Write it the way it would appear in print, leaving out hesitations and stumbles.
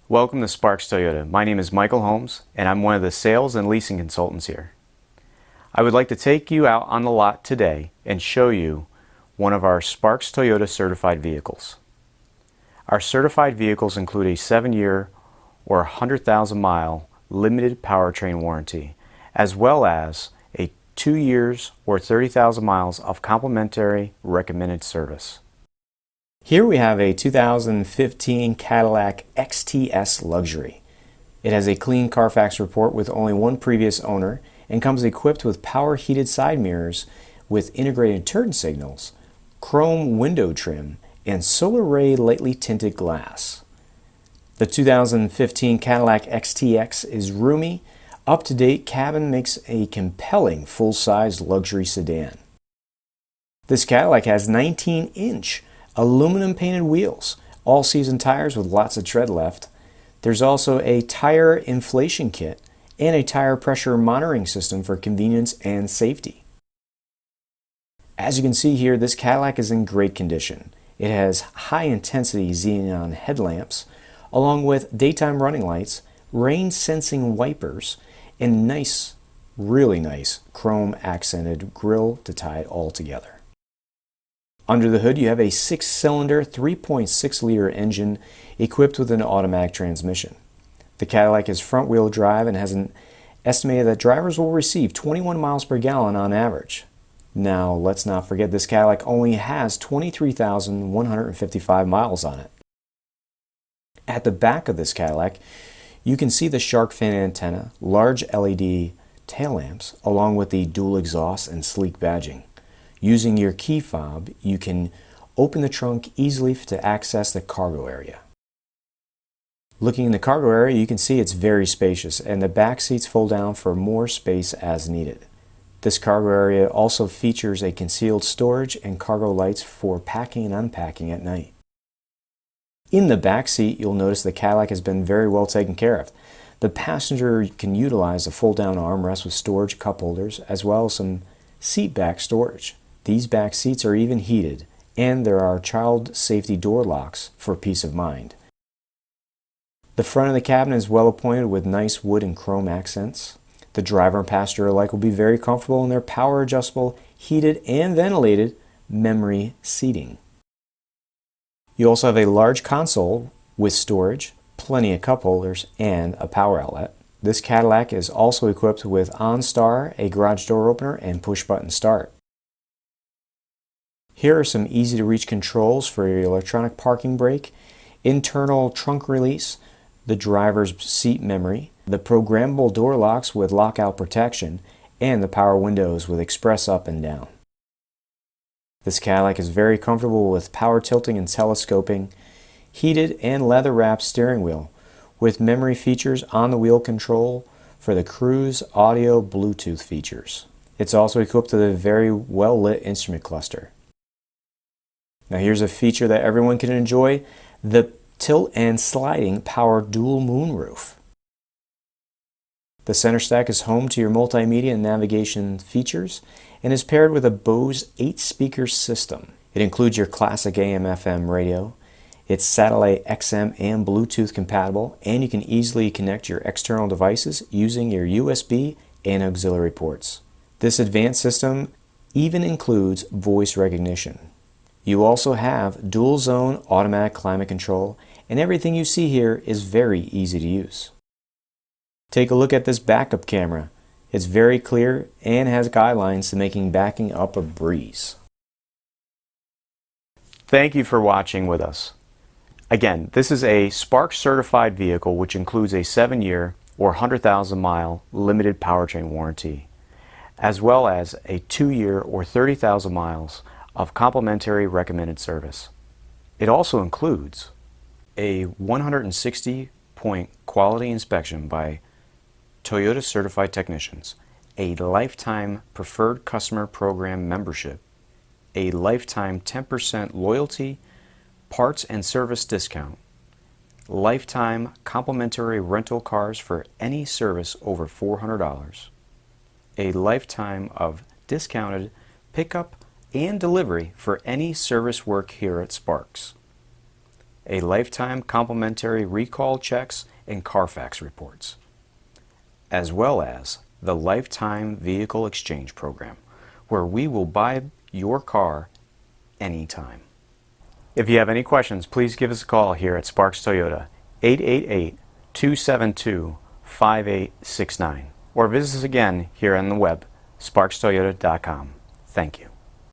Welcome to Sparks Toyota. My name is Michael Holmes and I'm one of the sales and leasing consultants here. I would like to take you out on the lot today and show you one of our Sparks Toyota certified vehicles. Our certified vehicles include a 7-year or 100,000 mile limited powertrain warranty, as well as a 2 years or 30,000 miles of complimentary recommended service. Here we have a 2015 Cadillac XTS Luxury. It has a clean Carfax report with only one previous owner and comes equipped with power heated side mirrors with integrated turn signals, chrome window trim, and solar ray lightly tinted glass. The 2015 Cadillac XTS is roomy, up-to-date cabin makes a compelling full-size luxury sedan. This Cadillac has 19-inch aluminum painted wheels, all-season tires with lots of tread left. There's also a tire inflation kit and a tire pressure monitoring system for convenience and safety. As you can see here, this Cadillac is in great condition. It has high-intensity xenon headlamps, along with daytime running lights, rain-sensing wipers, and nice, really nice, chrome-accented grille to tie it all together. Under the hood, you have a 6-cylinder, 3.6-liter engine equipped with an automatic transmission. The Cadillac is front-wheel drive and has an estimated that drivers will receive 21 miles per gallon on average. Now, let's not forget this Cadillac only has 23,155 miles on it. At the back of this Cadillac, you can see the shark fin antenna, large LED tail lamps, along with the dual exhaust and sleek badging. Using your key fob, you can open the trunk easily to access the cargo area. Looking in the cargo area, you can see it's very spacious and the back seats fold down for more space as needed. This cargo area also features a concealed storage and cargo lights for packing and unpacking at night. In the back seat, you'll notice the Cadillac has been very well taken care of. The passenger can utilize a fold-down armrest with storage cup holders as well as some seat back storage. These back seats are even heated, and there are child safety door locks for peace of mind. The front of the cabin is well appointed with nice wood and chrome accents. The driver and passenger alike will be very comfortable in their power adjustable, heated and ventilated memory seating. You also have a large console with storage, plenty of cup holders, and a power outlet. This Cadillac is also equipped with OnStar, a garage door opener, and push-button start. Here are some easy-to-reach controls for your electronic parking brake, internal trunk release, the driver's seat memory, the programmable door locks with lockout protection, and the power windows with express up and down. This Cadillac is very comfortable with power tilting and telescoping, heated and leather-wrapped steering wheel, with memory features on the wheel control for the cruise audio Bluetooth features. It's also equipped with a very well-lit instrument cluster. Now here's a feature that everyone can enjoy, the tilt and sliding power dual moonroof. The center stack is home to your multimedia and navigation features and is paired with a Bose 8-speaker system. It includes your classic AM/FM radio. It's satellite XM and Bluetooth compatible, and you can easily connect your external devices using your USB and auxiliary ports. This advanced system even includes voice recognition. You also have dual zone automatic climate control, and everything you see here is very easy to use. Take a look at this backup camera. It's very clear and has guidelines to making backing up a breeze. Thank you for watching with us. Again, this is a Sparks certified vehicle which includes a 7-year or 100,000 mile limited powertrain warranty, as well as a 2-year or 30,000 miles of complimentary recommended service. It also includes a 160-point quality inspection by Toyota certified technicians, a lifetime preferred customer program membership, a lifetime 10% loyalty, parts and service discount, lifetime complimentary rental cars for any service over $400, a lifetime of discounted pickup and delivery for any service work here at Sparks. a lifetime complimentary recall checks and Carfax reports, as well as the Lifetime Vehicle Exchange Program, where we will buy your car anytime. If you have any questions, please give us a call here at Sparks Toyota, 888-272-5869, or visit us again here on the web, sparkstoyota.com. Thank you.